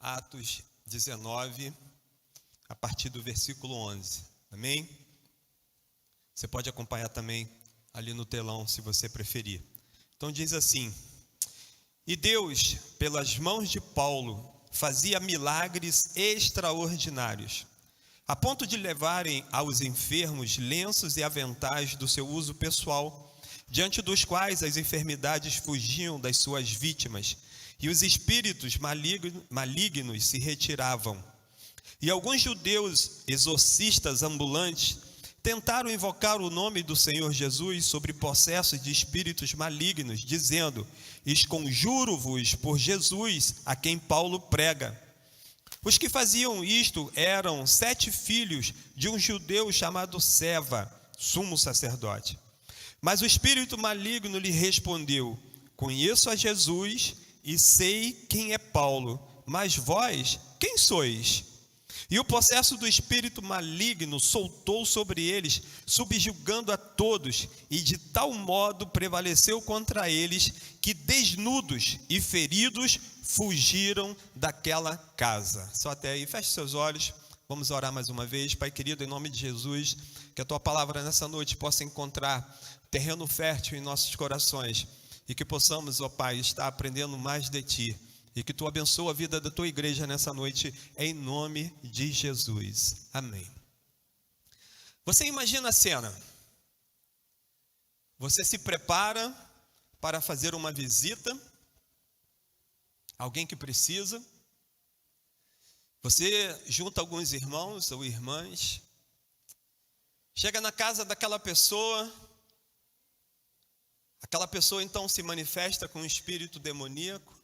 Atos 19, a partir do versículo 11. Amém? Você pode acompanhar também ali no telão, se você preferir. Então diz assim: E Deus, pelas mãos de Paulo, fazia milagres extraordinários, a ponto de levarem aos enfermos lenços e aventais do seu uso pessoal, diante dos quais as enfermidades fugiam das suas vítimas, e os espíritos malignos se retiravam. E alguns judeus exorcistas ambulantes tentaram invocar o nome do Senhor Jesus sobre possessos de espíritos malignos, dizendo: Esconjuro-vos por Jesus, a quem Paulo prega. Os que faziam isto eram 7 filhos de um judeu chamado Seva, sumo sacerdote. Mas o espírito maligno lhe respondeu: Conheço a Jesus e sei quem é Paulo, mas vós, quem sois? E o possesso do espírito maligno soltou sobre eles, subjugando a todos, e de tal modo prevaleceu contra eles, que desnudos e feridos fugiram daquela casa. Só até aí, feche seus olhos, vamos orar mais uma vez. Pai querido, em nome de Jesus, que a Tua palavra nessa noite possa encontrar terreno fértil em nossos corações, e que possamos, ó Pai, estar aprendendo mais de Ti, e que Tu abençoe a vida da Tua igreja nessa noite, em nome de Jesus. Amém. Você imagina a cena. Você se prepara para fazer uma visita, alguém que precisa. Você junta alguns irmãos ou irmãs, chega na casa daquela pessoa, aquela pessoa então se manifesta com um espírito demoníaco,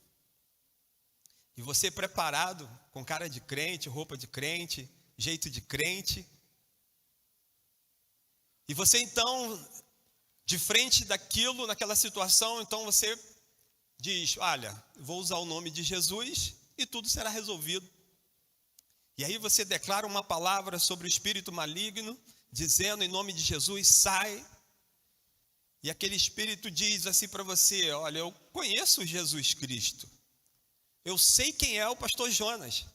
e você preparado, com cara de crente, roupa de crente, jeito de crente, e você então, de frente daquilo, naquela situação, então você diz: olha, vou usar o nome de Jesus e tudo será resolvido. E aí você declara uma palavra sobre o espírito maligno, dizendo em nome de Jesus: sai. E aquele espírito diz assim para você: olha, eu conheço Jesus Cristo, eu sei quem é o pastor Jonas,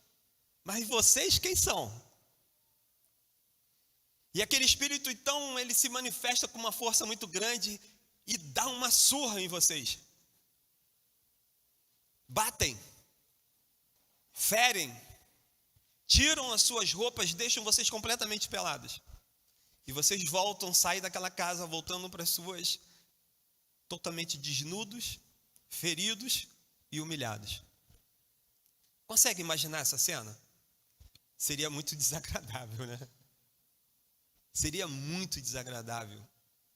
mas vocês quem são? E aquele espírito então, ele se manifesta com uma força muito grande e dá uma surra em vocês. Batem, ferem, tiram as suas roupas, deixam vocês completamente pelados. E vocês voltam, saem daquela casa, voltando para as suas, totalmente desnudos, feridos e humilhados. Consegue imaginar essa cena? Seria muito desagradável, né? Seria muito desagradável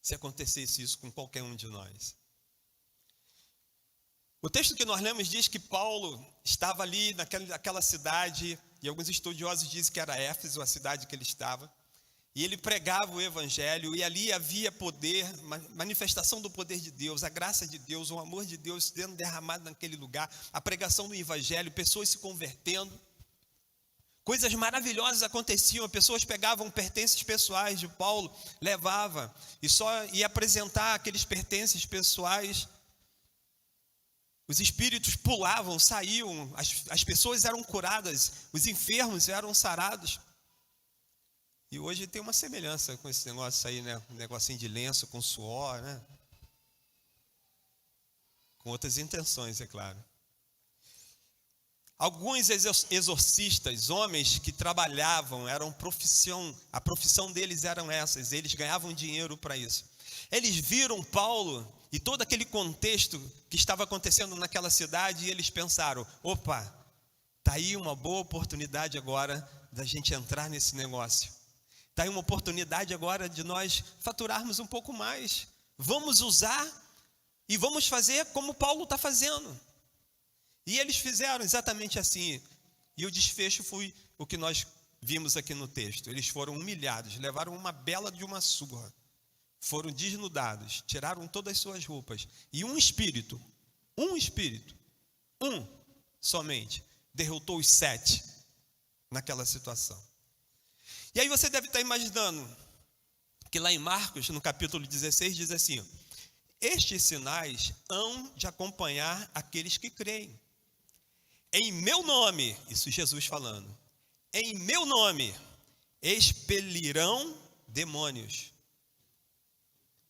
se acontecesse isso com qualquer um de nós. O texto que nós lemos diz que Paulo estava ali naquela cidade, e alguns estudiosos dizem que era Éfeso, a cidade que ele estava, e ele pregava o evangelho, e ali havia poder, manifestação do poder de Deus, a graça de Deus, o amor de Deus sendo derramado naquele lugar, a pregação do evangelho, pessoas se convertendo, coisas maravilhosas aconteciam, pessoas pegavam pertences pessoais de Paulo, levava, e só ia apresentar aqueles pertences pessoais, os espíritos pulavam, saíam, as pessoas eram curadas, os enfermos eram sarados. E hoje tem uma semelhança com esse negócio aí, né? Um negocinho de lenço com suor, né? Com outras intenções, é claro. Alguns exorcistas, homens que trabalhavam, a profissão deles eram essas, eles ganhavam dinheiro para isso. Eles viram Paulo e todo aquele contexto que estava acontecendo naquela cidade, e eles pensaram: opa, está aí uma boa oportunidade agora da gente entrar nesse negócio. Está aí uma oportunidade agora de nós faturarmos um pouco mais. Vamos usar e vamos fazer como Paulo está fazendo. E eles fizeram exatamente assim. E o desfecho foi o que nós vimos aqui no texto. Eles foram humilhados, levaram uma bela de uma surra. Foram desnudados, tiraram todas as suas roupas. E um espírito somente, derrotou os 7 naquela situação. E aí você deve estar imaginando que lá em Marcos, no capítulo 16, diz assim: estes sinais hão de acompanhar aqueles que creem. Em meu nome, isso Jesus falando, em meu nome expelirão demônios.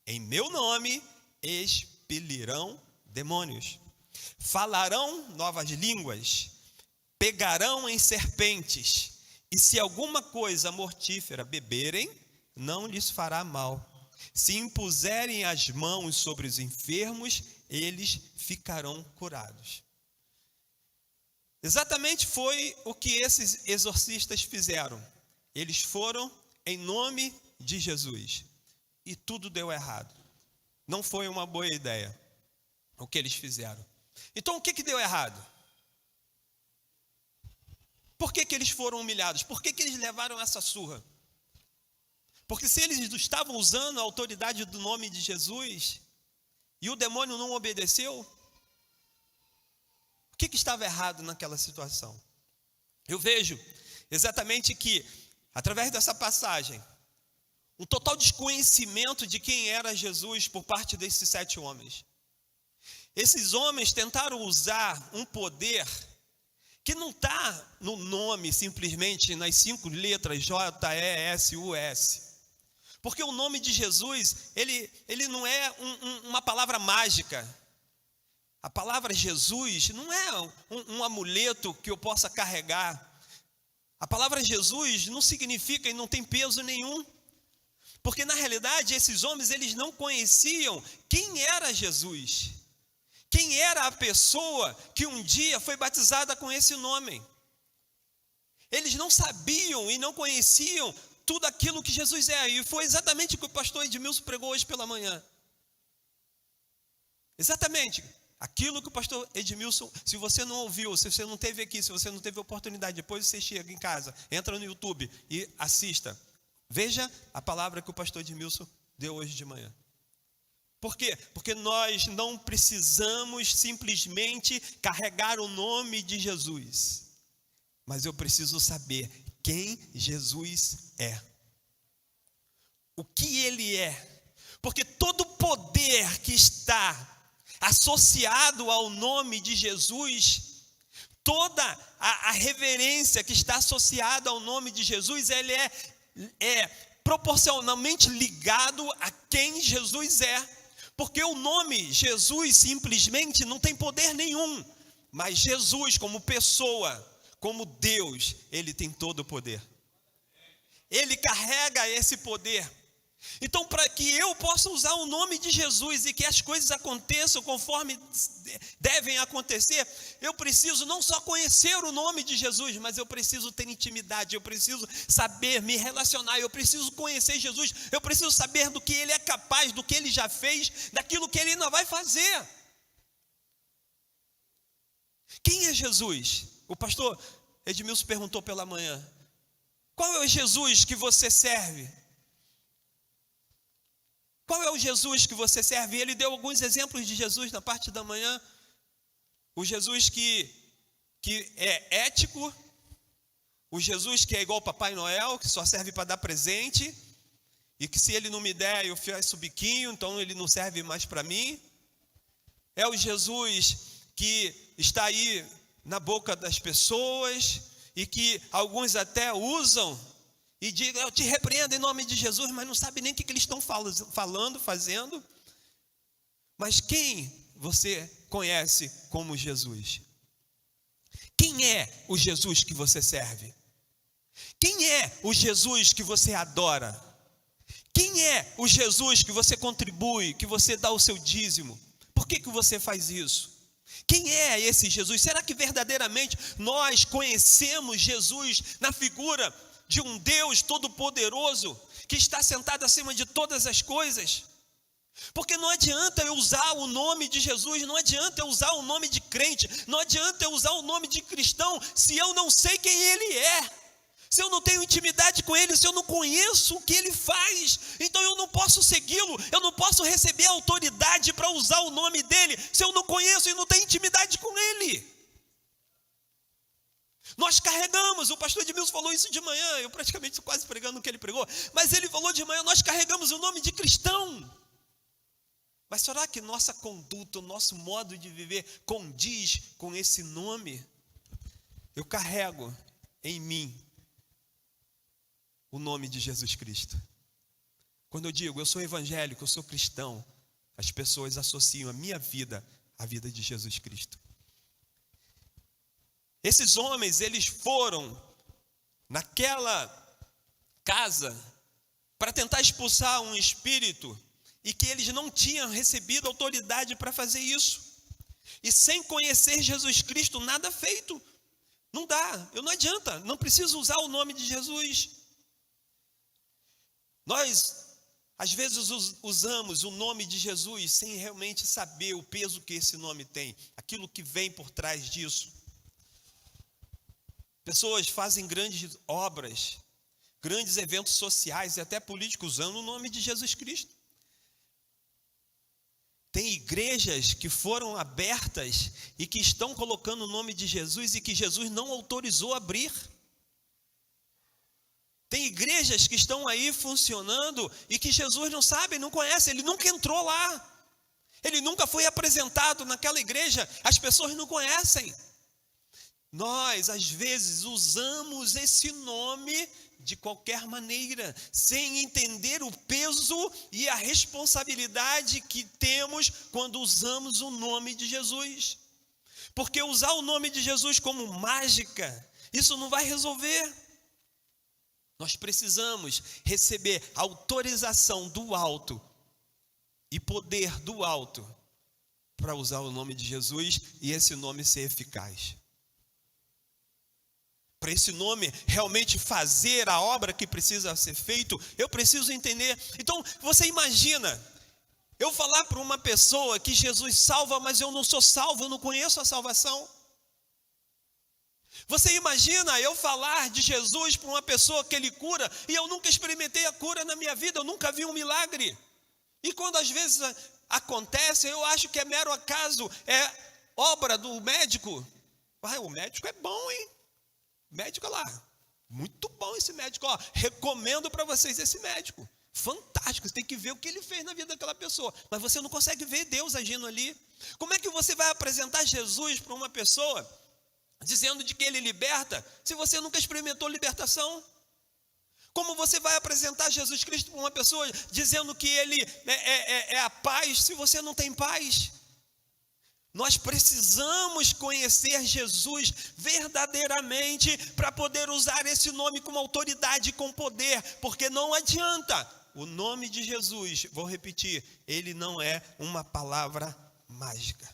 Em meu nome expelirão demônios. Falarão novas línguas, pegarão em serpentes, e se alguma coisa mortífera beberem, não lhes fará mal. Se impuserem as mãos sobre os enfermos, eles ficarão curados. Exatamente foi o que esses exorcistas fizeram. Eles foram em nome de Jesus. E tudo deu errado. Não foi uma boa ideia o que eles fizeram. Então o que deu errado? Por que eles foram humilhados? Por que eles levaram essa surra? Porque se eles estavam usando a autoridade do nome de Jesus e o demônio não obedeceu, o que estava errado naquela situação? Eu vejo exatamente que, através dessa passagem, um total desconhecimento de quem era Jesus por parte desses 7 homens. Esses homens tentaram usar um poder que não está no nome, simplesmente nas 5 letras J-E-S-U-S. Porque o nome de Jesus, ele não é uma palavra mágica. A palavra Jesus não é um amuleto que eu possa carregar. A palavra Jesus não significa e não tem peso nenhum. Porque na realidade esses homens, eles não conheciam quem era Jesus. Quem era a pessoa que um dia foi batizada com esse nome. Eles não sabiam e não conheciam tudo aquilo que Jesus é. E foi exatamente o que o pastor Edmilson pregou hoje pela manhã. Exatamente aquilo que o pastor Edmilson, se você não ouviu, se você não teve aqui, se você não teve oportunidade, depois você chega em casa, entra no YouTube e assista. Veja a palavra que o pastor Edmilson deu hoje de manhã. Por quê? Porque nós não precisamos simplesmente carregar o nome de Jesus. Mas eu preciso saber quem Jesus é. O que ele é. Porque todo poder que está associado ao nome de Jesus, toda a reverência que está associada ao nome de Jesus, ele é proporcionalmente ligado a quem Jesus é. Porque o nome Jesus simplesmente não tem poder nenhum. Mas Jesus como pessoa, como Deus, ele tem todo o poder. Ele carrega esse poder. Então, para que eu possa usar o nome de Jesus e que as coisas aconteçam conforme devem acontecer, eu preciso não só conhecer o nome de Jesus, mas eu preciso ter intimidade, eu preciso saber me relacionar, eu preciso conhecer Jesus, eu preciso saber do que ele é capaz, do que ele já fez, daquilo que ele ainda vai fazer. Quem é Jesus? O pastor Edmilson perguntou pela manhã. Qual é o Jesus que você serve? Qual é o Jesus que você serve? E ele deu alguns exemplos de Jesus na parte da manhã. O Jesus que é ético. O Jesus que é igual ao Papai Noel, que só serve para dar presente. E que se ele não me der, eu faço biquinho, então ele não serve mais para mim. É o Jesus que está aí na boca das pessoas e que alguns até usam e digam, eu te repreendo em nome de Jesus, mas não sabe nem o que eles estão falando, fazendo. Mas quem você conhece como Jesus? Quem é o Jesus que você serve? Quem é o Jesus que você adora? Quem é o Jesus que você contribui, que você dá o seu dízimo? Por que você faz isso? Quem é esse Jesus? Será que verdadeiramente nós conhecemos Jesus na figura de um Deus todo-poderoso que está sentado acima de todas as coisas? Porque não adianta eu usar o nome de Jesus, não adianta eu usar o nome de crente, não adianta eu usar o nome de cristão se eu não sei quem ele é. Se eu não tenho intimidade com ele, se eu não conheço o que ele faz, então eu não posso segui-lo, eu não posso receber autoridade para usar o nome dele, se eu não conheço e não tenho intimidade com ele. Nós carregamos, o pastor Edmilson falou isso de manhã, eu praticamente estou quase pregando o que ele pregou, mas ele falou de manhã, nós carregamos o nome de cristão. Mas será que nossa conduta, o nosso modo de viver condiz com esse nome? eu carrego em mim o nome de Jesus Cristo. Quando eu digo eu sou evangélico, eu sou cristão, as pessoas associam a minha vida à vida de Jesus Cristo. Esses homens, eles foram naquela casa para tentar expulsar um espírito e que eles não tinham recebido autoridade para fazer isso. E sem conhecer Jesus Cristo, nada feito. Não dá, não adianta, não preciso usar o nome de Jesus. Nós, às vezes, usamos o nome de Jesus sem realmente saber o peso que esse nome tem, aquilo que vem por trás disso. Pessoas fazem grandes obras, grandes eventos sociais e até políticos usando o nome de Jesus Cristo. Tem igrejas que foram abertas e que estão colocando o nome de Jesus e que Jesus não autorizou abrir. Tem igrejas que estão aí funcionando e que Jesus não sabe, não conhece, ele nunca entrou lá. Ele nunca foi apresentado naquela igreja, as pessoas não conhecem. Nós, às vezes, usamos esse nome de qualquer maneira, sem entender o peso e a responsabilidade que temos quando usamos o nome de Jesus. Porque usar o nome de Jesus como mágica, isso não vai resolver. Nós precisamos receber autorização do alto e poder do alto para usar o nome de Jesus e esse nome ser eficaz. Para esse nome realmente fazer a obra que precisa ser feito, eu preciso entender. Então, você imagina, eu falar para uma pessoa que Jesus salva, mas eu não sou salvo, eu não conheço a salvação. Você imagina eu falar de Jesus para uma pessoa que ele cura, e eu nunca experimentei a cura na minha vida, eu nunca vi um milagre. E quando às vezes acontece, eu acho que é mero acaso, é obra do médico. O médico é bom, hein? Médico lá, muito bom esse médico, recomendo para vocês esse médico, fantástico, você tem que ver o que ele fez na vida daquela pessoa, mas você não consegue ver Deus agindo ali. Como é que você vai apresentar Jesus para uma pessoa, dizendo de que ele liberta, se você nunca experimentou libertação? Como você vai apresentar Jesus Cristo para uma pessoa, dizendo que ele é a paz, se você não tem paz? Nós precisamos conhecer Jesus verdadeiramente para poder usar esse nome com autoridade e com poder, porque não adianta. O nome de Jesus, vou repetir, ele não é uma palavra mágica.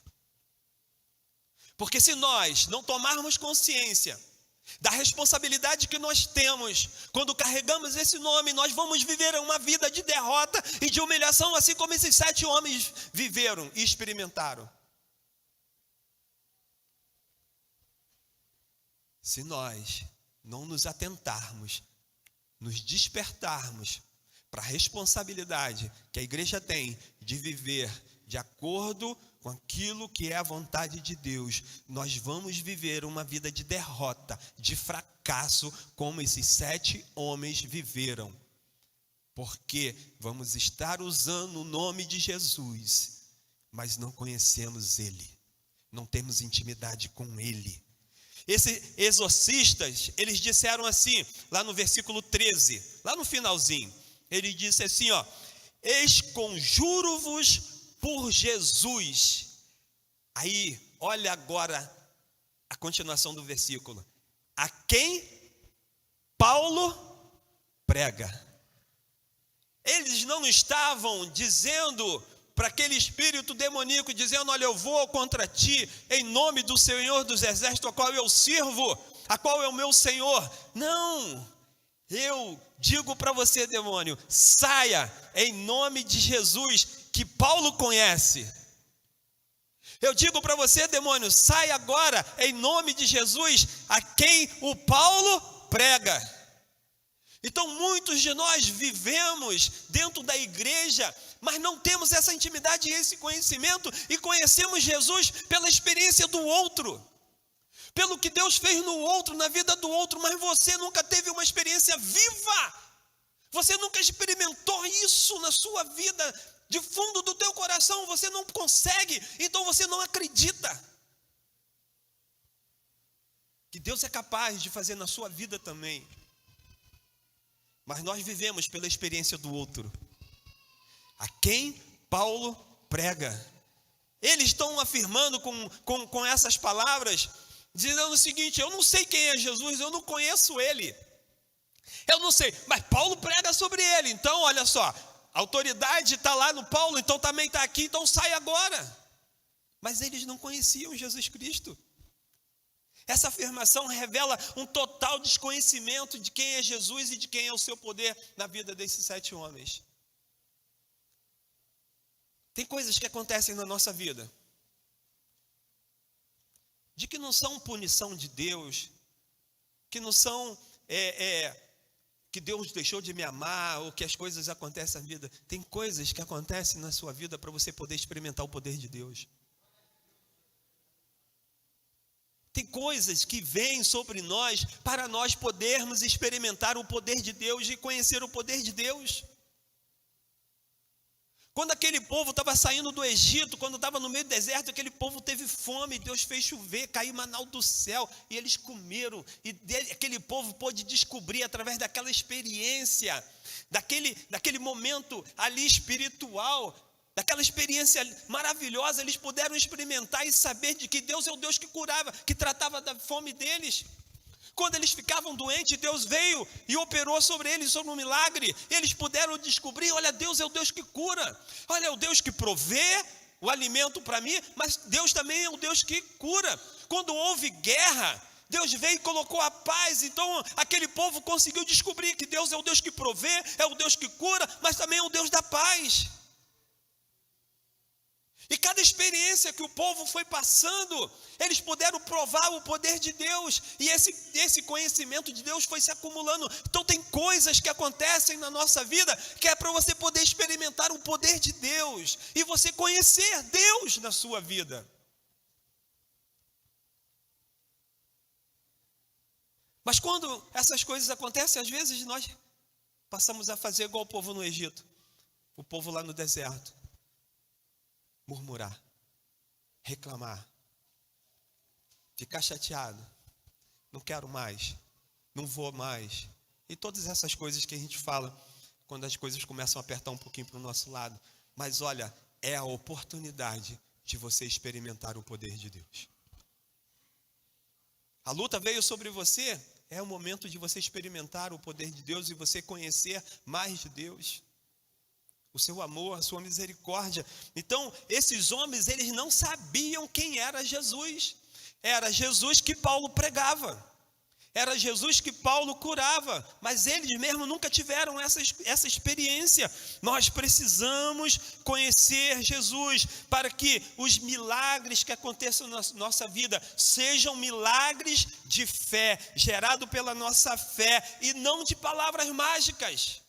Porque se nós não tomarmos consciência da responsabilidade que nós temos quando carregamos esse nome, nós vamos viver uma vida de derrota e de humilhação, assim como esses 7 homens viveram e experimentaram. Se nós não nos atentarmos, nos despertarmos para a responsabilidade que a igreja tem de viver de acordo com aquilo que é a vontade de Deus, nós vamos viver uma vida de derrota, de fracasso, como esses 7 homens viveram. Porque vamos estar usando o nome de Jesus, mas não conhecemos Ele, não temos intimidade com Ele. Esses exorcistas, eles disseram assim, lá no versículo 13, lá no finalzinho, ele disse assim, esconjuro-vos por Jesus. Aí, olha agora a continuação do versículo. A quem Paulo prega. Eles não estavam dizendo para aquele espírito demoníaco, dizendo, olha, eu vou contra ti, em nome do Senhor dos Exércitos, a qual eu sirvo, a qual é o meu Senhor. Não, eu digo para você, demônio, saia em nome de Jesus, que Paulo conhece. Eu digo para você, demônio, saia agora em nome de Jesus, a quem o Paulo prega. Então muitos de nós vivemos dentro da igreja, mas não temos essa intimidade e esse conhecimento, e conhecemos Jesus pela experiência do outro, pelo que Deus fez no outro, na vida do outro, mas você nunca teve uma experiência viva, você nunca experimentou isso na sua vida, de fundo do teu coração, você não consegue, então você não acredita que Deus é capaz de fazer na sua vida também. Mas nós vivemos pela experiência do outro, a quem Paulo prega. Eles estão afirmando com essas palavras, dizendo o seguinte: eu não sei quem é Jesus, eu não conheço ele, eu não sei, mas Paulo prega sobre ele, então olha só, a autoridade está lá no Paulo, então também está aqui, então sai agora. Mas eles não conheciam Jesus Cristo. Essa afirmação revela um total desconhecimento de quem é Jesus e de quem é o seu poder na vida desses 7 homens. Tem coisas que acontecem na nossa vida, de que não são punição de Deus, que não são que Deus deixou de me amar, ou que as coisas acontecem na vida. Tem coisas que acontecem na sua vida para você poder experimentar o poder de Deus. Tem coisas que vêm sobre nós para nós podermos experimentar o poder de Deus e conhecer o poder de Deus. Quando aquele povo estava saindo do Egito, quando estava no meio do deserto, aquele povo teve fome, Deus fez chover, caiu maná do céu, e eles comeram, e aquele povo pôde descobrir através daquela experiência, daquele momento ali espiritual, daquela experiência maravilhosa, eles puderam experimentar e saber de que Deus é o Deus que curava, que tratava da fome deles. Quando eles ficavam doentes, Deus veio e operou sobre eles, sobre um milagre. Eles puderam descobrir: olha, Deus é o Deus que cura. Olha, é o Deus que provê o alimento para mim, mas Deus também é o Deus que cura. Quando houve guerra, Deus veio e colocou a paz. Então aquele povo conseguiu descobrir que Deus é o Deus que provê, é o Deus que cura, mas também é o Deus da paz. E cada experiência que o povo foi passando, eles puderam provar o poder de Deus, e esse conhecimento de Deus foi se acumulando. Então tem coisas que acontecem na nossa vida, que é para você poder experimentar o poder de Deus, e você conhecer Deus na sua vida. Mas quando essas coisas acontecem, às vezes nós passamos a fazer igual o povo no Egito, o povo lá no deserto. Murmurar, reclamar, ficar chateado, não quero mais, não vou mais, e todas essas coisas que a gente fala quando as coisas começam a apertar um pouquinho para o nosso lado. Mas olha, é a oportunidade de você experimentar o poder de Deus. A luta veio sobre você, é o momento de você experimentar o poder de Deus e você conhecer mais de Deus, o seu amor, a sua misericórdia. Então, esses homens, eles não sabiam quem era Jesus. Era Jesus que Paulo pregava. Era Jesus que Paulo curava. Mas eles mesmo nunca tiveram essa experiência. Nós precisamos conhecer Jesus para que os milagres que aconteçam na nossa vida sejam milagres de fé, gerado pela nossa fé e não de palavras mágicas.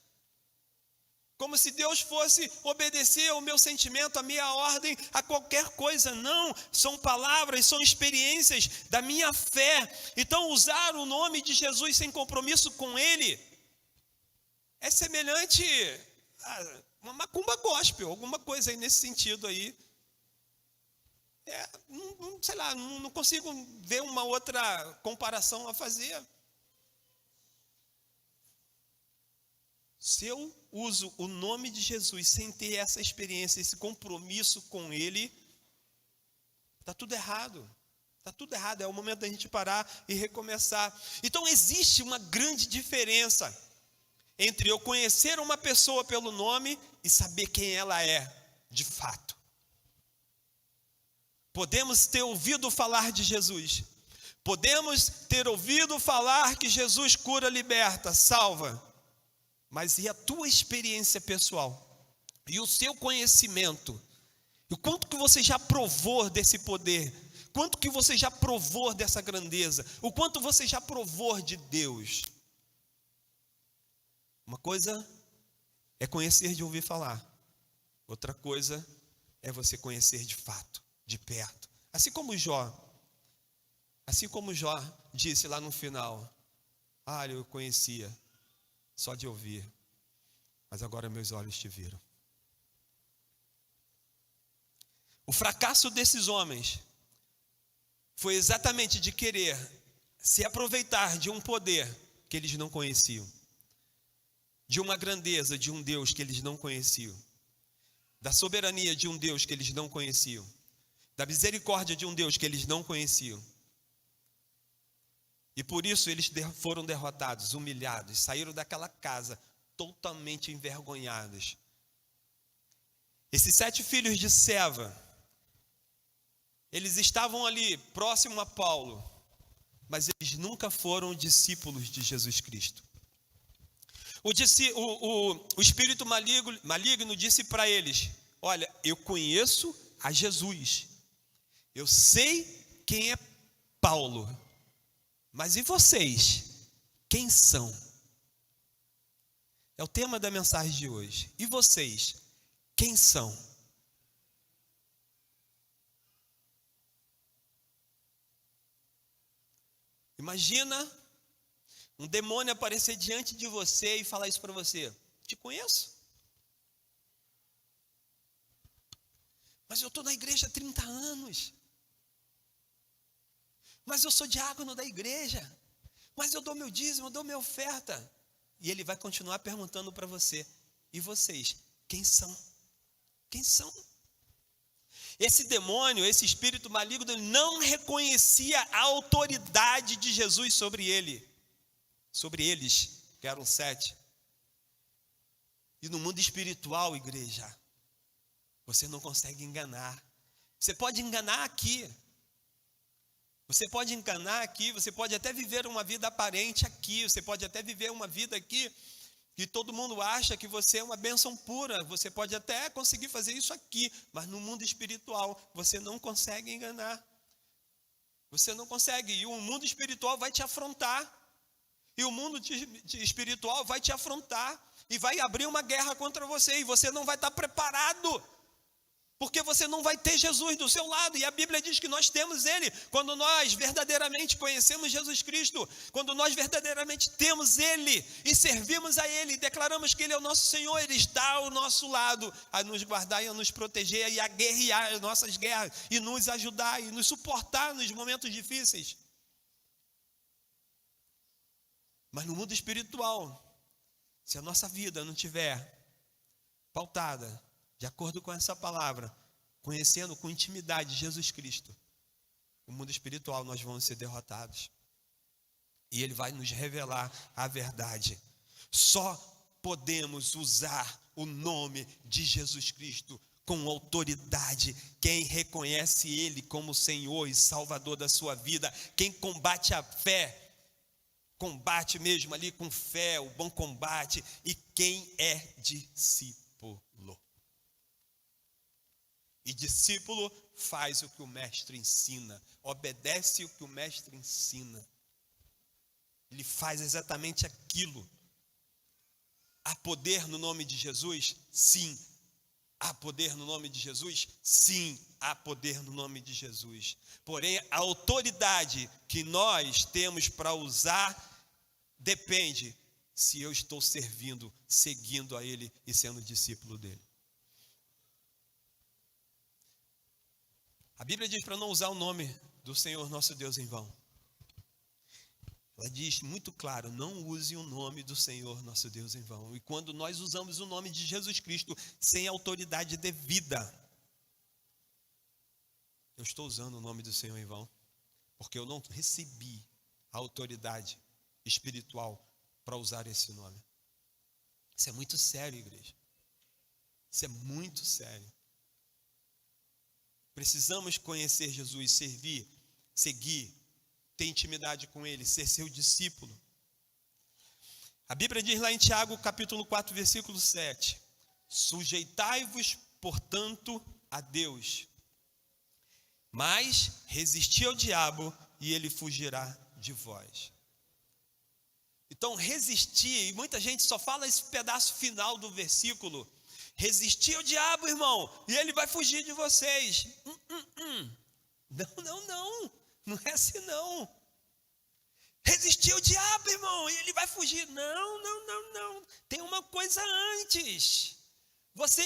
Como se Deus fosse obedecer ao meu sentimento, à minha ordem, a qualquer coisa. Não, são palavras, são experiências da minha fé. Então, usar o nome de Jesus sem compromisso com Ele é semelhante a uma macumba gospel, alguma coisa aí nesse sentido aí. Sei lá, não consigo ver uma outra comparação a fazer. Se eu uso o nome de Jesus sem ter essa experiência, esse compromisso com Ele, está tudo errado. Está tudo errado, é o momento da gente parar e recomeçar. Então existe uma grande diferença entre eu conhecer uma pessoa pelo nome e saber quem ela é, de fato. Podemos ter ouvido falar de Jesus. Podemos ter ouvido falar que Jesus cura, liberta, salva. Mas e a tua experiência pessoal? E o seu conhecimento? E o quanto que você já provou desse poder? Quanto que você já provou dessa grandeza? O quanto você já provou de Deus? Uma coisa é conhecer de ouvir falar. Outra coisa é você conhecer de fato, de perto. Assim como Jó disse lá no final: eu conhecia só de ouvir, mas agora meus olhos te viram. O fracasso desses homens foi exatamente de querer se aproveitar de um poder que eles não conheciam, de uma grandeza de um Deus que eles não conheciam, da soberania de um Deus que eles não conheciam, da misericórdia de um Deus que eles não conheciam. E por isso eles foram derrotados, humilhados, saíram daquela casa totalmente envergonhados. Esses 7 filhos de Seva, eles estavam ali próximo a Paulo, mas eles nunca foram discípulos de Jesus Cristo. O espírito maligno disse para eles: olha, eu conheço a Jesus, eu sei quem é Paulo, mas e vocês? Quem são? É o tema da mensagem de hoje. E vocês? Quem são? Imagina um demônio aparecer diante de você e falar isso para você: te conheço. Mas eu estou na igreja há 30 anos. Mas eu sou diácono da igreja. Mas eu dou meu dízimo, eu dou minha oferta. E ele vai continuar perguntando para você: e vocês? Quem são? Quem são? Esse demônio, esse espírito maligno, não reconhecia a autoridade de Jesus sobre ele. Sobre eles, que eram 7. E no mundo espiritual, igreja, você não consegue enganar. Você pode enganar aqui. Você pode enganar aqui, você pode até viver uma vida aparente aqui, você pode até viver uma vida aqui que todo mundo acha que você é uma bênção pura, você pode até conseguir fazer isso aqui, mas no mundo espiritual você não consegue enganar. Você não consegue, e o mundo espiritual vai te afrontar. E o mundo espiritual vai te afrontar e vai abrir uma guerra contra você, e você não vai estar preparado, porque você não vai ter Jesus do seu lado. E a Bíblia diz que nós temos Ele. Quando nós verdadeiramente conhecemos Jesus Cristo, quando nós verdadeiramente temos Ele e servimos a Ele, e declaramos que Ele é o nosso Senhor, Ele está ao nosso lado, a nos guardar e a nos proteger e a guerrear as nossas guerras, e nos ajudar e nos suportar nos momentos difíceis. Mas no mundo espiritual, se a nossa vida não tiver pautada de acordo com essa palavra, conhecendo com intimidade Jesus Cristo, no mundo espiritual nós vamos ser derrotados. E Ele vai nos revelar a verdade. Só podemos usar o nome de Jesus Cristo com autoridade quem reconhece Ele como Senhor e Salvador da sua vida. Quem combate a fé, combate mesmo ali com fé, o bom combate. E quem é discípulo. E discípulo faz o que o mestre ensina, obedece o que o mestre ensina. Ele faz exatamente aquilo. Há poder no nome de Jesus? Sim. Há poder no nome de Jesus? Sim, há poder no nome de Jesus. Porém, a autoridade que nós temos para usar depende se eu estou servindo, seguindo a Ele e sendo discípulo dele. A Bíblia diz para não usar o nome do Senhor nosso Deus em vão. Ela diz muito claro: não use o nome do Senhor nosso Deus em vão. E quando nós usamos o nome de Jesus Cristo sem autoridade devida, eu estou usando o nome do Senhor em vão, porque eu não recebi a autoridade espiritual para usar esse nome. Isso é muito sério, igreja. Isso é muito sério. Precisamos conhecer Jesus, servir, seguir, ter intimidade com Ele, ser seu discípulo. A Bíblia diz lá em Tiago, capítulo 4, versículo 7: sujeitai-vos, portanto, a Deus, mas resisti ao diabo e ele fugirá de vós. Então, resistir, e muita gente só fala esse pedaço final do versículo: resistir ao diabo, irmão, e ele vai fugir de vocês. Não é assim não. Resistir ao diabo, irmão, e ele vai fugir. Não. Tem uma coisa antes. Você,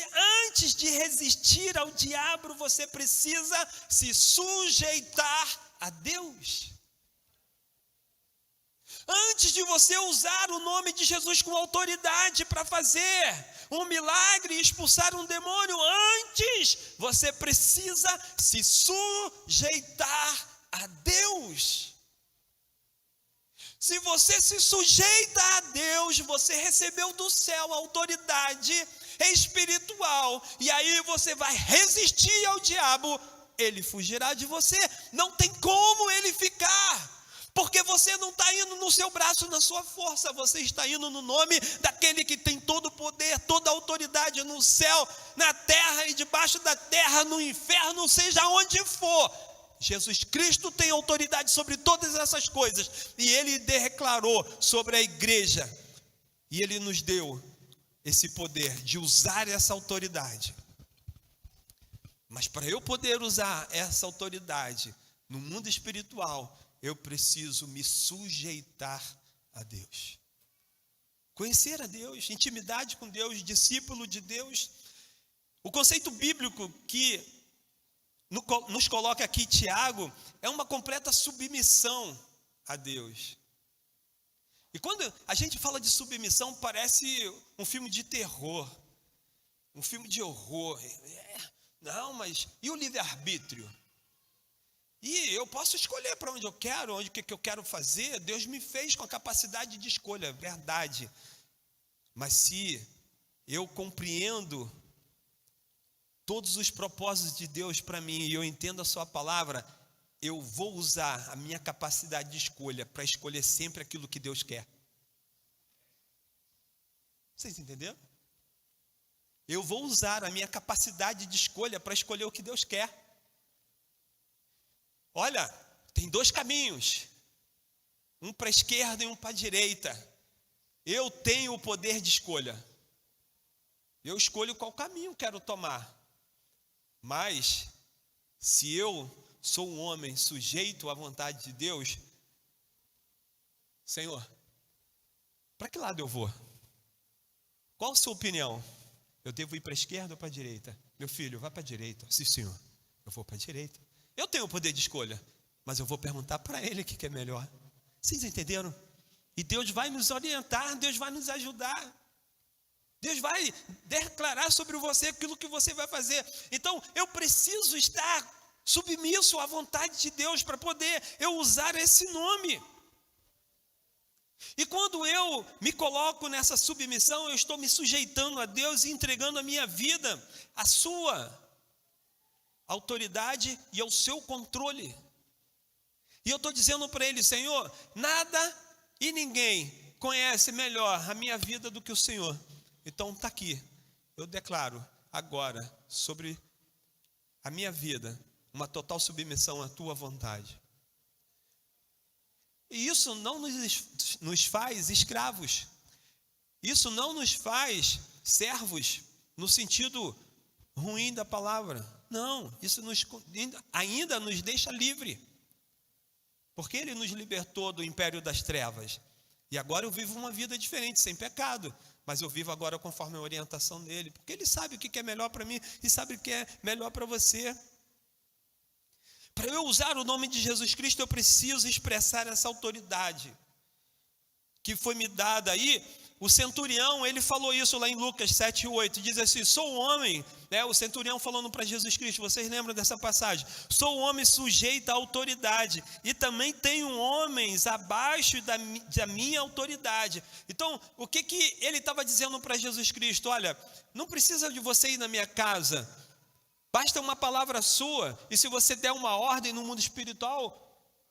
antes de resistir ao diabo, você precisa se sujeitar a Deus. Antes de você usar o nome de Jesus com autoridade para fazer um milagre e expulsar um demônio, antes você precisa se sujeitar a Deus. Se você se sujeita a Deus, você recebeu do céu a autoridade espiritual, e aí você vai resistir ao diabo, ele fugirá de você. Não tem como ele ficar, porque você não está indo no seu braço, na sua força, você está indo no nome daquele que tem todo o poder, toda a autoridade no céu, na terra e debaixo da terra, no inferno, seja onde for. Jesus Cristo tem autoridade sobre todas essas coisas, e ele declarou sobre a igreja, e ele nos deu esse poder de usar essa autoridade. Mas para eu poder usar essa autoridade no mundo espiritual, eu preciso me sujeitar a Deus. Conhecer a Deus, intimidade com Deus, discípulo de Deus. O conceito bíblico que nos coloca aqui Tiago é uma completa submissão a Deus. E quando a gente fala de submissão, parece um filme de terror, um filme de horror. Não, mas e o livre-arbítrio? E eu posso escolher para onde eu quero, o que eu quero fazer. Deus me fez com a capacidade de escolha, verdade. Mas se eu compreendo todos os propósitos de Deus para mim e eu entendo a sua palavra, eu vou usar a minha capacidade de escolha para escolher sempre aquilo que Deus quer. Vocês entenderam? Eu vou usar a minha capacidade de escolha para escolher o que Deus quer. Olha, tem dois caminhos, um para a esquerda e um para a direita. Eu tenho o poder de escolha. Eu escolho qual caminho quero tomar. Mas, se eu sou um homem sujeito à vontade de Deus, Senhor, para que lado eu vou? Qual a sua opinião? Eu devo ir para a esquerda ou para a direita? Meu filho, vai para a direita. Sim, senhor, eu vou para a direita. Eu tenho o poder de escolha, mas eu vou perguntar para ele o que é melhor. Vocês entenderam? E Deus vai nos orientar, Deus vai nos ajudar. Deus vai declarar sobre você aquilo que você vai fazer. Então, eu preciso estar submisso à vontade de Deus para poder eu usar esse nome. E quando eu me coloco nessa submissão, eu estou me sujeitando a Deus e entregando a minha vida à sua autoridade e ao seu controle. E eu estou dizendo para ele, Senhor, nada e ninguém conhece melhor a minha vida do que o Senhor. Então está aqui, eu declaro agora sobre a minha vida uma total submissão à tua vontade. E isso não nos faz escravos, isso não nos faz servos no sentido ruim da palavra. Não, isso ainda nos deixa livre, porque Ele nos libertou do império das trevas. E agora eu vivo uma vida diferente, sem pecado, mas eu vivo agora conforme a orientação dEle, porque Ele sabe o que é melhor para mim e sabe o que é melhor para você. Para eu usar o nome de Jesus Cristo, eu preciso expressar essa autoridade que foi me dada aí. O centurião, ele falou isso lá em Lucas 7:8, diz assim, sou um homem, o centurião falando para Jesus Cristo, vocês lembram dessa passagem? Sou um homem sujeito à autoridade, e também tenho homens abaixo da minha autoridade. Então, o que ele estava dizendo para Jesus Cristo? Olha, não precisa de você ir na minha casa, basta uma palavra sua, e se você der uma ordem no mundo espiritual,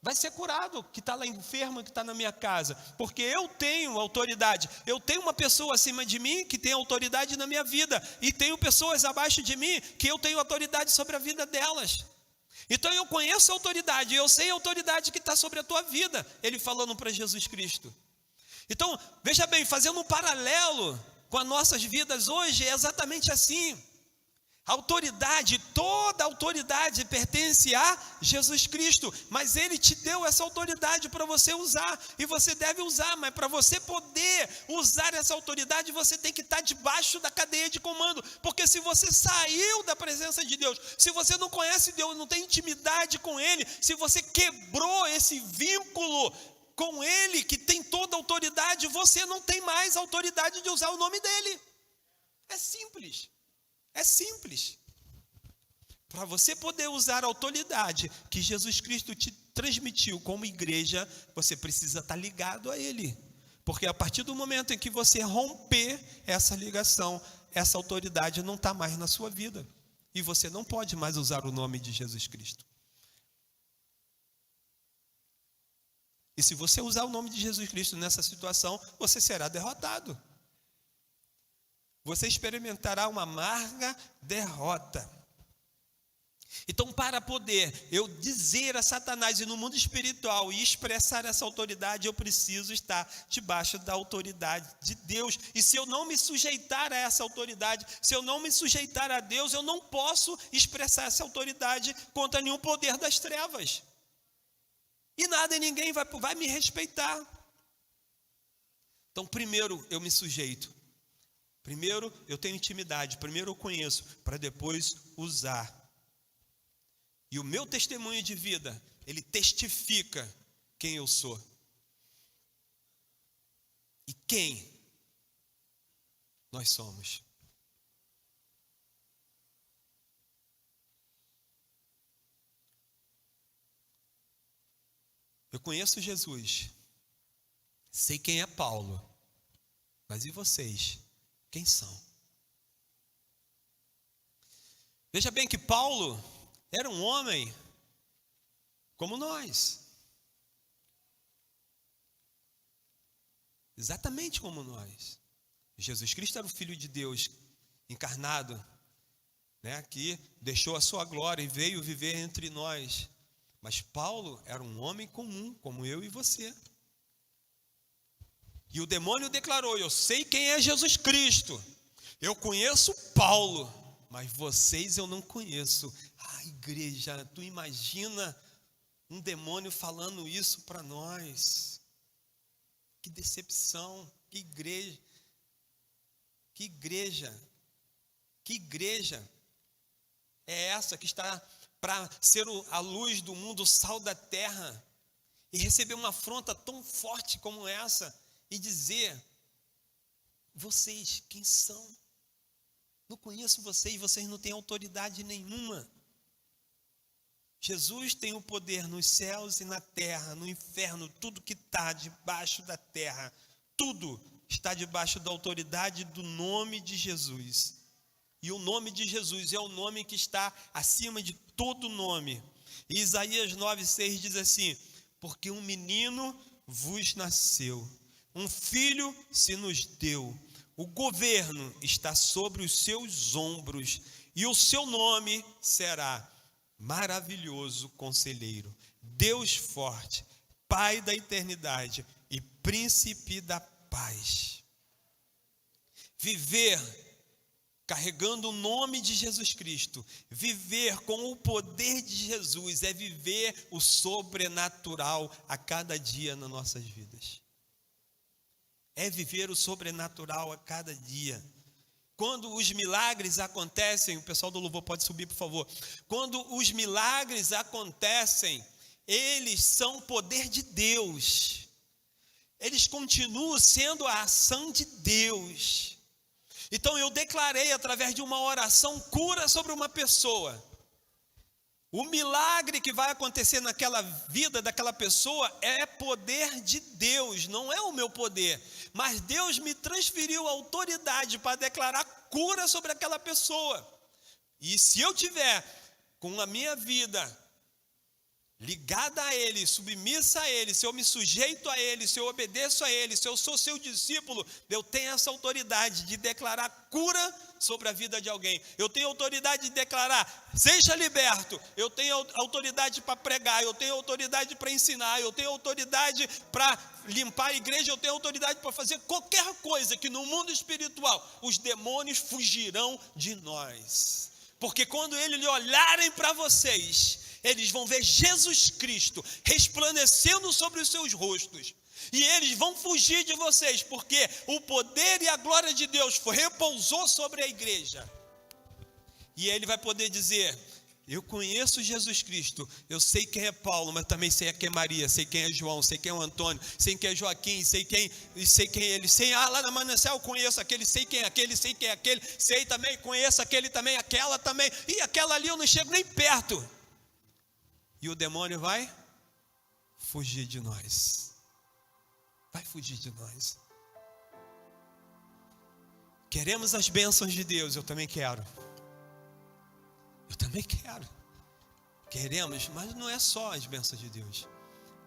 vai ser curado, que está lá enfermo, que está na minha casa, porque eu tenho autoridade, eu tenho uma pessoa acima de mim que tem autoridade na minha vida, e tenho pessoas abaixo de mim que eu tenho autoridade sobre a vida delas. Então eu conheço a autoridade, eu sei a autoridade que está sobre a tua vida, ele falando para Jesus Cristo. Então, veja bem, fazendo um paralelo com as nossas vidas hoje, é exatamente assim. Autoridade, toda autoridade pertence a Jesus Cristo, mas Ele te deu essa autoridade para você usar, e você deve usar, mas para você poder usar essa autoridade, você tem que estar debaixo da cadeia de comando, porque se você saiu da presença de Deus, se você não conhece Deus, não tem intimidade com Ele, se você quebrou esse vínculo com ele, que tem toda a autoridade, você não tem mais autoridade de usar o nome dele. É simples. É simples. Para você poder usar a autoridade que Jesus Cristo te transmitiu como igreja, você precisa estar ligado a ele. Porque a partir do momento em que você romper essa ligação, essa autoridade não está mais na sua vida. E você não pode mais usar o nome de Jesus Cristo. E se você usar o nome de Jesus Cristo nessa situação, você será derrotado. Você experimentará uma amarga derrota. Então, para poder eu dizer a Satanás e no mundo espiritual e expressar essa autoridade, eu preciso estar debaixo da autoridade de Deus. E se eu não me sujeitar a essa autoridade, se eu não me sujeitar a Deus, eu não posso expressar essa autoridade contra nenhum poder das trevas. E nada e ninguém vai me respeitar. Então, primeiro eu me sujeito. Primeiro eu tenho intimidade. Primeiro eu conheço, para depois usar. E o meu testemunho de vida, ele testifica quem eu sou. E quem nós somos. Eu conheço Jesus. Sei quem é Paulo. Mas e vocês? Quem são? Veja bem que Paulo era um homem como nós. Exatamente como nós. Jesus Cristo era o Filho de Deus encarnado, né, que deixou a sua glória e veio viver entre nós. Mas Paulo era um homem comum, como eu e você. E o demônio declarou: eu sei quem é Jesus Cristo. Eu conheço Paulo, mas vocês eu não conheço. Ah, igreja, tu imagina um demônio falando isso para nós? Que decepção, que igreja, que igreja, que igreja é essa que está para ser a luz do mundo, o sal da terra, e receber uma afronta tão forte como essa e dizer: vocês quem são? Não conheço vocês, vocês não têm autoridade nenhuma. Jesus tem o poder nos céus e na terra, no inferno, tudo que está debaixo da terra, tudo está debaixo da autoridade do nome de Jesus. E o nome de Jesus é o nome que está acima de todo nome. E Isaías 9,6 diz assim: porque um menino vos nasceu, um filho se nos deu, o governo está sobre os seus ombros, e o seu nome será Maravilhoso Conselheiro, Deus Forte, Pai da Eternidade e Príncipe da Paz. Viver carregando o nome de Jesus Cristo, viver com o poder de Jesus, é viver o sobrenatural a cada dia nas nossas vidas. É viver o sobrenatural a cada dia. Quando os milagres acontecem, o pessoal do louvor pode subir, por favor. Quando os milagres acontecem, eles são poder de Deus. Eles continuam sendo a ação de Deus. Então eu declarei através de uma oração cura sobre uma pessoa. O milagre que vai acontecer naquela vida daquela pessoa é poder de Deus, não é o meu poder. Mas Deus me transferiu a autoridade para declarar cura sobre aquela pessoa. E se eu tiver com a minha vida ligada a Ele, submissa a Ele, se eu me sujeito a Ele, se eu obedeço a Ele, se eu sou seu discípulo, eu tenho essa autoridade de declarar cura sobre a vida de alguém. Eu tenho autoridade de declarar: seja liberto. Eu tenho autoridade para pregar, eu tenho autoridade para ensinar, eu tenho autoridade para limpar a igreja, eu tenho autoridade para fazer qualquer coisa que no mundo espiritual os demônios fugirão de nós. Porque quando eles olharem para vocês, eles vão ver Jesus Cristo resplandecendo sobre os seus rostos. E eles vão fugir de vocês, porque o poder e a glória de Deus repousou sobre a igreja. E ele vai poder dizer: Eu conheço Jesus Cristo, eu sei quem é Paulo, mas também sei quem é Maria, sei quem é João, sei quem é o Antônio, sei quem é Joaquim, sei quem é ele, sei, lá na Manancial eu conheço aquele, sei quem é aquele, sei também, conheço aquele também, aquela também, e aquela ali eu não chego nem perto. E o demônio vai fugir de nós. Vai fugir de nós. Queremos as bênçãos de Deus, eu também quero. Eu também quero. Queremos, mas não é só as bênçãos de Deus.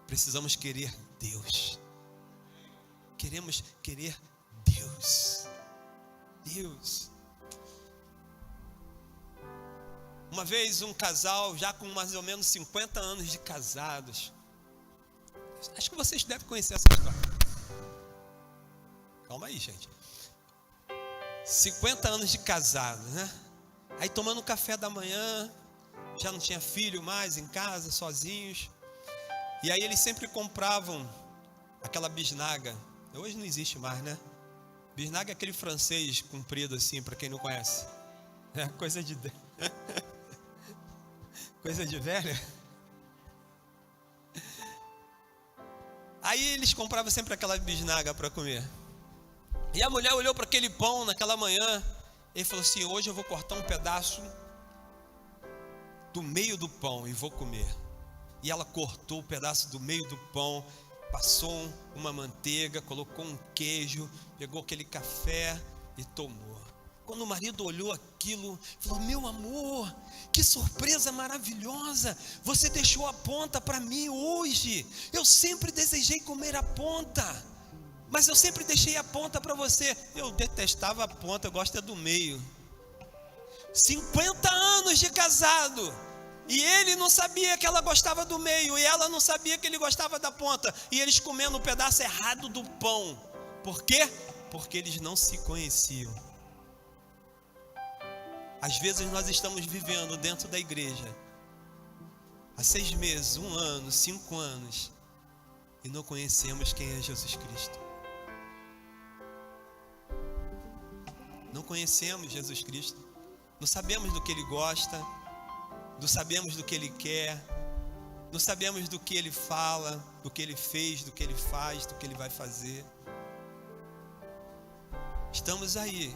Precisamos querer Deus. Queremos querer Deus. Deus. Uma vez um casal, já com mais ou menos 50 anos de casados. Acho que vocês devem conhecer essa história. Calma aí, gente. 50 anos de casado, né? Aí tomando café da manhã, já não tinha filho mais em casa, sozinhos. E aí eles sempre compravam aquela bisnaga. Hoje não existe mais, né? Bisnaga é aquele francês comprido assim, para quem não conhece. É coisa de coisa de velha. Aí eles compravam sempre aquela bisnaga para comer. E a mulher olhou para aquele pão naquela manhã. Ele falou assim: hoje eu vou cortar um pedaço do meio do pão e vou comer. E ela cortou o pedaço do meio do pão, passou uma manteiga, colocou um queijo, pegou aquele café e tomou. Quando o marido olhou aquilo, falou: meu amor, que surpresa maravilhosa, você deixou a ponta para mim hoje. Eu sempre desejei comer a ponta, mas eu sempre deixei a ponta para você. Eu detestava a ponta, eu gosto é do meio. 50 anos de casado, e ele não sabia que ela gostava do meio, e ela não sabia que ele gostava da ponta, e eles comendo o pedaço errado do pão. Por quê? Porque eles não se conheciam. Às vezes nós estamos vivendo dentro da igreja há 6 meses, 1 ano, 5 anos, e não conhecemos quem é Jesus Cristo. Não conhecemos Jesus Cristo, não sabemos do que Ele gosta, não sabemos do que Ele quer, não sabemos do que Ele fala, do que Ele fez, do que Ele faz, do que Ele vai fazer. Estamos aí,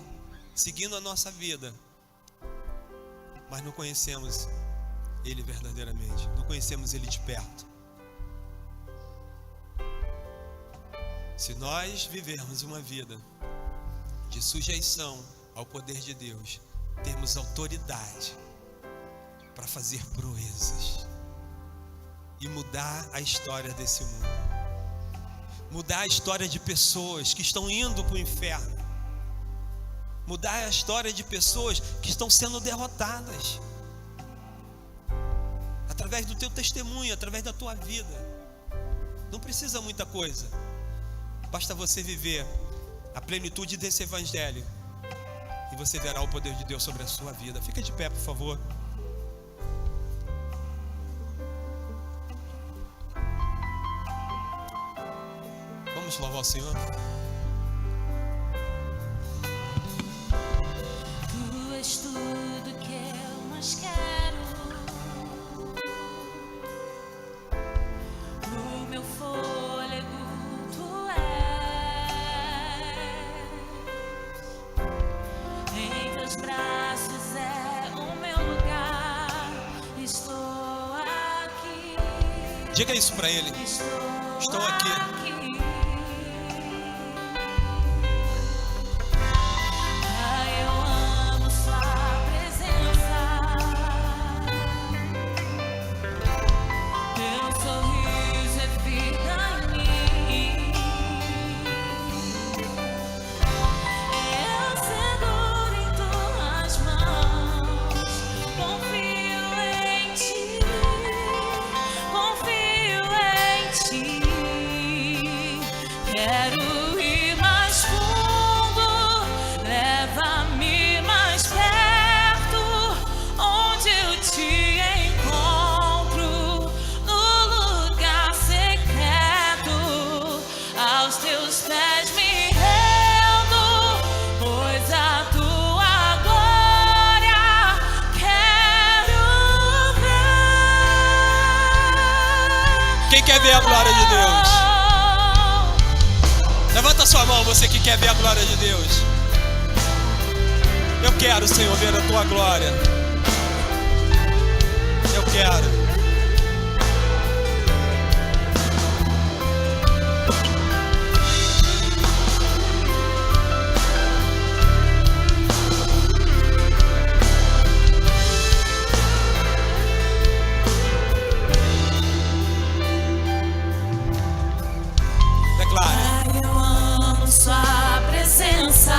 seguindo a nossa vida, mas não conhecemos Ele verdadeiramente, não conhecemos Ele de perto. Se nós vivermos uma vida de sujeição ao poder de Deus, temos autoridade para fazer proezas e mudar a história desse mundo, mudar a história de pessoas que estão indo para o inferno, mudar a história de pessoas que estão sendo derrotadas, através do teu testemunho, através da tua vida. Não precisa muita coisa, basta você viver a plenitude desse evangelho, e você verá o poder de Deus sobre a sua vida. Fica de pé, por favor. Vamos louvar o Senhor. Tu és tudo que eu mais quero. O meu fôlego tu és. Em teus braços é o meu lugar. Estou aqui. Diga isso para Ele. Estou aqui. Quero ir mais fundo, leva-me mais perto, onde eu te encontro, no lugar secreto, aos teus pés me rendo, pois a tua glória quero Quem quer ver a glória de Deus? Levanta sua mão, você que quer ver a glória de Deus. Eu quero, Senhor, ver a tua glória. Eu quero. Sua presença,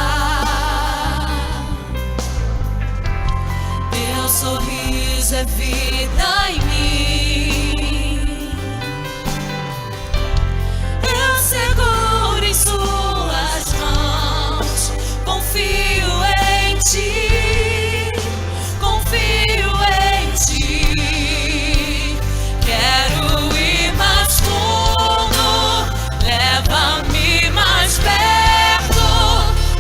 teu sorriso é vida em mim. Eu seguro em suas mãos, confio em ti, confio em ti. Quero ir mais fundo, leva-me mais perto,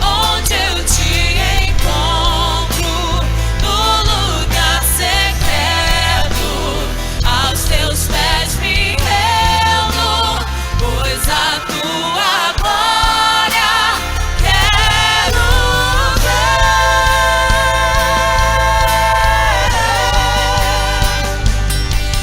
onde eu te encontro, no lugar secreto, aos teus pés me rendo, pois a tua glória quero ver.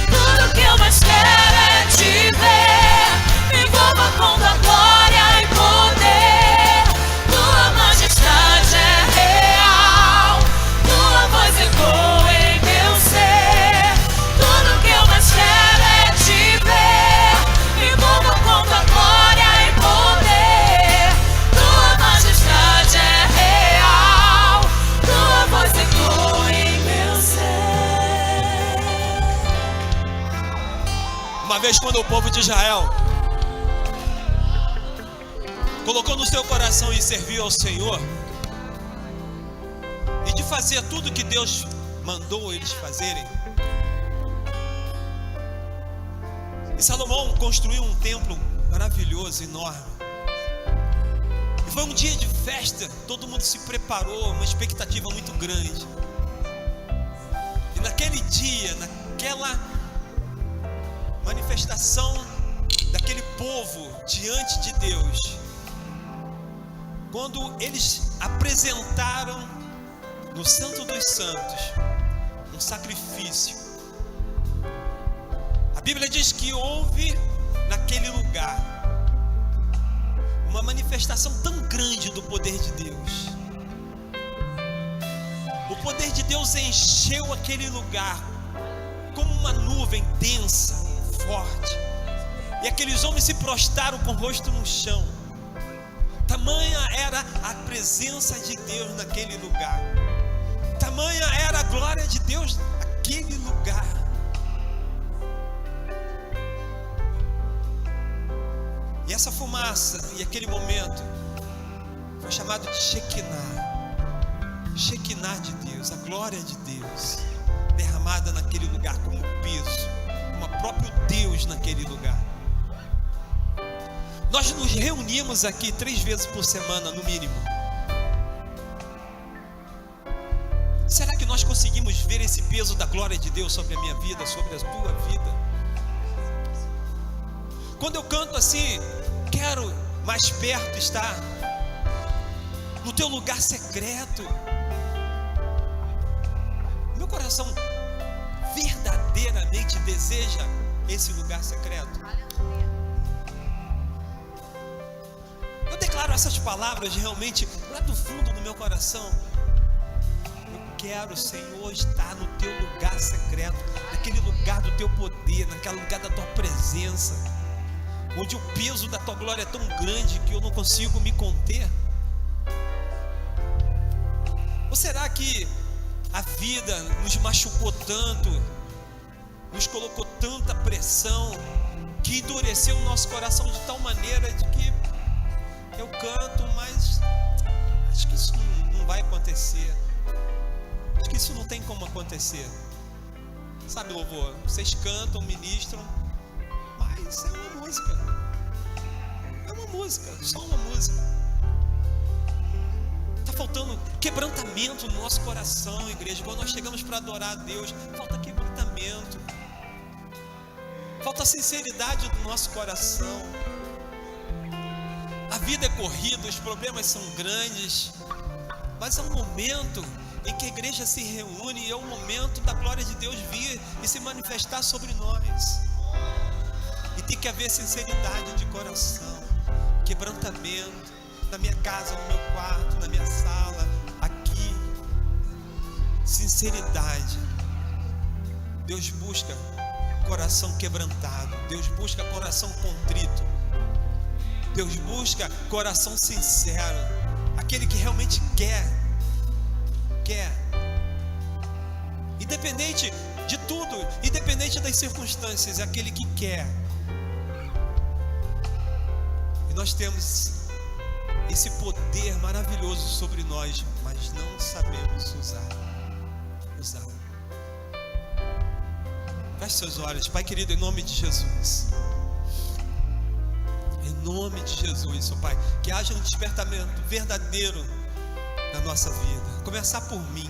Tudo que eu mais quero é te ver, me envolva com tua glória e poder. Tua majestade é real, tua voz ecoa em meu ser. Tudo que eu mais quero é te ver, me envolva com tua glória e poder. Tua majestade é real, tua voz ecoa em meu ser. Uma vez, quando o povo de Israel colocou no seu coração e serviu ao Senhor, e de fazer tudo que Deus mandou eles fazerem, e Salomão construiu um templo maravilhoso, enorme, e foi um dia de festa, todo mundo se preparou, uma expectativa muito grande. E naquele dia, naquela manifestação daquele povo diante de Deus, quando eles apresentaram no Santo dos Santos um sacrifício, a Bíblia diz que houve naquele lugar uma manifestação tão grande do poder de Deus. O poder de Deus encheu aquele lugar como uma nuvem densa, forte, e aqueles homens se prostraram com o rosto no chão. Tamanha era a presença de Deus naquele lugar, tamanha era a glória de Deus naquele lugar. E essa fumaça e aquele momento foi chamado de Shekinah, Shekinah de Deus, a glória de Deus derramada naquele lugar como peso, como o próprio Deus naquele lugar. Nós nos reunimos aqui 3 vezes por semana, no mínimo. Será que nós conseguimos ver esse peso da glória de Deus sobre a minha vida, sobre a tua vida? Quando eu canto assim, quero mais perto estar, no teu lugar secreto, meu coração verdadeiramente deseja esse lugar secreto. Eu declaro essas palavras realmente lá do fundo do meu coração. Eu quero, Senhor, estar no teu lugar secreto, naquele lugar do teu poder, naquele lugar da tua presença, onde o peso da tua glória é tão grande que eu não consigo me conter. Ou será que a vida nos machucou tanto, nos colocou tanta pressão, que endureceu o nosso coração de tal maneira de que eu canto, mas acho que isso não vai acontecer, acho que isso não tem como acontecer. Sabe, louvor, vocês cantam, ministram, mas é uma música, só uma música. Está faltando quebrantamento no nosso coração, igreja. Quando nós chegamos para adorar a Deus, falta quebrantamento. falta a sinceridade do nosso coração. A vida é corrida, os problemas são grandes, mas é um momento em que a igreja se reúne e é o momento da glória de Deus vir e se manifestar sobre nós. E tem que haver sinceridade de coração, quebrantamento, na minha casa, no meu quarto, na minha sala, aqui. Sinceridade. Deus busca coração quebrantado, Deus busca coração contrito, Deus busca coração sincero, aquele que realmente quer, independente de tudo, independente das circunstâncias, é aquele que quer. E nós temos esse poder maravilhoso sobre nós, mas não sabemos usar. Feche seus olhos, Pai querido, em nome de Jesus. Em nome de Jesus, ó Pai, que haja um despertamento verdadeiro na nossa vida. Começar por mim.